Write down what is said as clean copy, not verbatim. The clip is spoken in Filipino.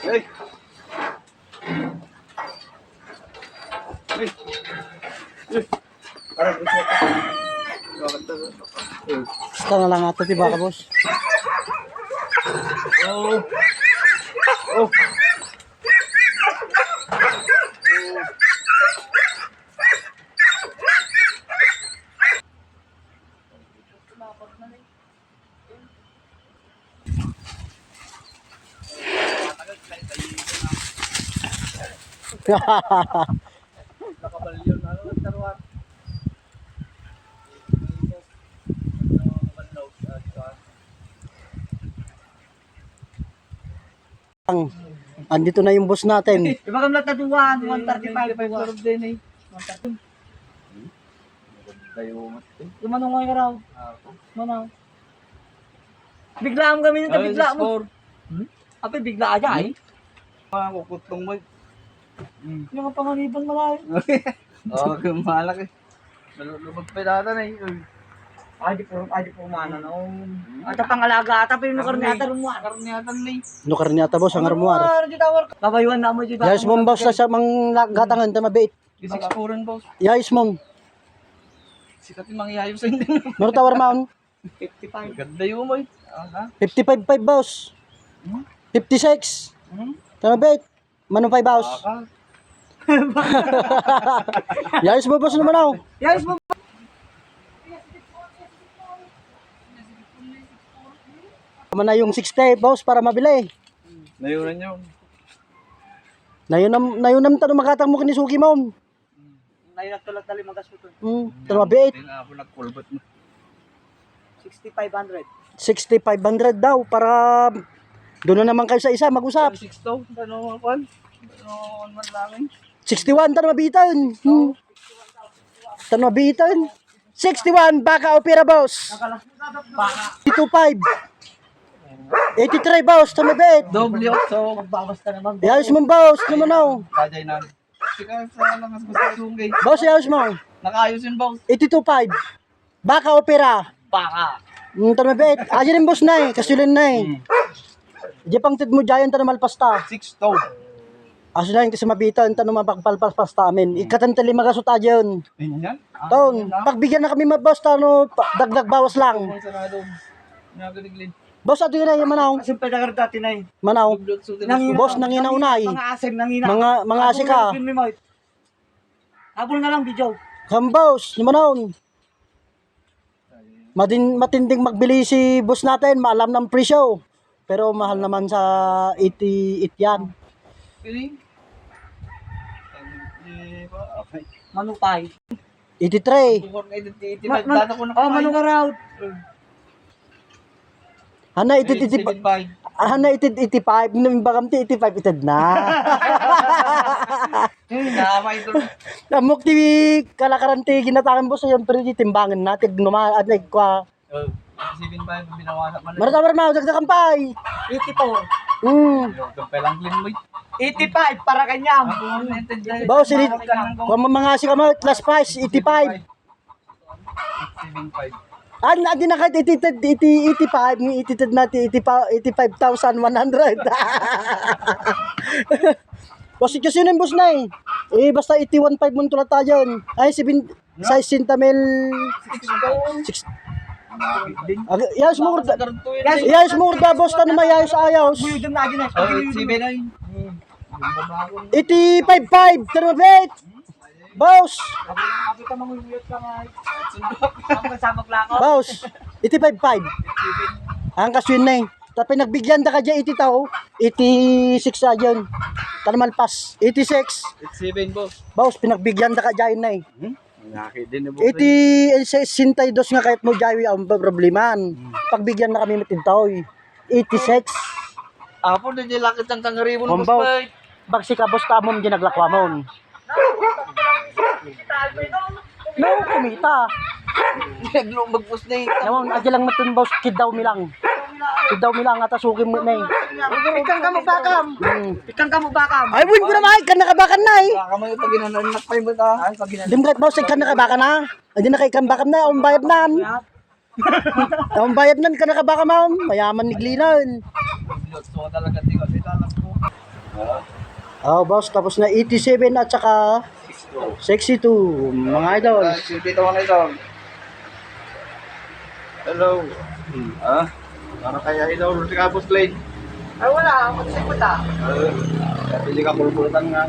Ay! Ay! Ay! Parang gusto ka. Basta na lang ata, diba ka, boss? Oh! Oh! Nakabalyon. Ano ang taruan? Andito na yung boss natin. Iba kam lahat na 135 din eh. 130. Kumanong nga raw. Manaw. Biglaan kami nito, bigla mo. Ape bigla aja ay. Kukutong mo. Yung panganiban malayo. Oo, malaki. Lumag pa data na eh. Ay di po mana no. Ata pangalaga ata pa yung karniyata rumwa. Karniyatan na eh. No karniyata, boss, ang armuar. Kabayuan na mo jud. Yayos mong boss na siya mang gatangan, ta mabait. Gisix puran boss. Yayos mong. Sikat yung mangyayos sa hindi. Meron tawar maon. 55. Ganda yung mo eh. 55.5, boss. 56. Ta mabait. Manong 5, boss. Yayos mo, boss, naman ako. Yes mo. Tama na yung 60, boss, para mabili. Nayunan nyo. Nayunam tanong makatang mo kinisugi mo. Nayon tulad dali magasuton. Tama mabait. Hindi na ako nagkulbat mo. 6500. 6,500 daw para doon na naman kayo sa isa mag-usap. 6 daw. Ano man? Ano man lang 61 tanong mabitan. Tanong mabitan. 61 baka opera, boss. Baka 25. 83, boss, tanong mabait. Doble so magbawas ka naman. Yayos mo, boss, naman ako. Kajay na. Sika sa lang sa sungay. Boss, yayos mo. Nakaayos yun boss. 82.5. Baka opera. Baka. Tanong mabait. Ayan yung boss na eh, kasulin na eh. Di pang tid mo dyan, tanong malpasta. 6 daw. Aso na yung kasi mabitan, tanong mapagpalpasta amin. Ikatantali magasuta dyan. Ayun yan. Taon, pagbigyan na kami boss, tano, dagdag bawas lang. Sarado. Nagaliglin. Boss, ato yun ay manaw. Kasi pwede ka dati na eh. Manaw. Nangina. Boss, nangina unay. Mga asim nangina. Mga asika. Abol na lang video. Boss, manaw. Matinding magbili si boss natin, maalam ng presyo. Pero mahal naman sa 88 yan. Piling. Okay. Manupay. 83. Bukor nga ito. Data ko na Oh, manuka raw. Hana 85. 75. Hana 85. Nung bagam ti 85 itad na. Nama ito. Amok ti kalakaranti ginatakan boss yung pero timbangan na tignumaan at nagkwa. 75 binawasak man. Maratawar na dagdagan pa ay. 84. Kampay lang clean mo. 85 para kanyam. Boss, kung mamangasi ka mo, last price, 85. 75. Adi na kahit 85, ni ititid natin 85,100. Boss, kasi yun yung boss na eh. Basta 81.5 mo tulad tayo yun. Ay, size sintamil. Yayos mo urda. Yayos mo urda, boss, tanong mayayos ayos. Buyod yung nagin na. 79. 85.5, tanong mabait. Boss, Abi ka manguyot ka nga. Ang kasama plako. boss, 85.5. Ang kaswin na eh. Tapos nagbigyan da ka dyan 80 tao, 86 na dyan. Tanamalpas, 86. 87 boss. Boss, pinagbigyan da ka dyan na eh. Naki din na 62 nga kahit mo dyan ang problemahan. Pagbigyan na kami matin tao eh. 86. Apo na nilakit ang kangaribon boss Bombaw. bay. Bagsi ka boss tamom dyan naglakwa mo. No, kumita. Naglumag boss na ito. Naman, agi lang matun boss, kidaw mi lang. Kidaw mi lang, atasukin mo na eh. Ikang kamu bakam. Ikang kamu bakam. Ay, win ko na mahal, kan nakabakan na eh. Baka mo pag ginananak pa yung bata. Ay, pag ginananak. Dim kahit boss, kan nakabakan na. Hindi na kay kan bakam na, ang bayad na. Ang bayad na, kan nakabakan na. Mayaman ni Glinan. So talaga di kasi talang ko. Oh, boss, tapos na 87 at saka 62, mga idol. Silpito ko na ito. Hello. Ah? Para kaya idol, si Kapos Lane. Ay wala, mag-sipot ah. Pili ka pulputan nga.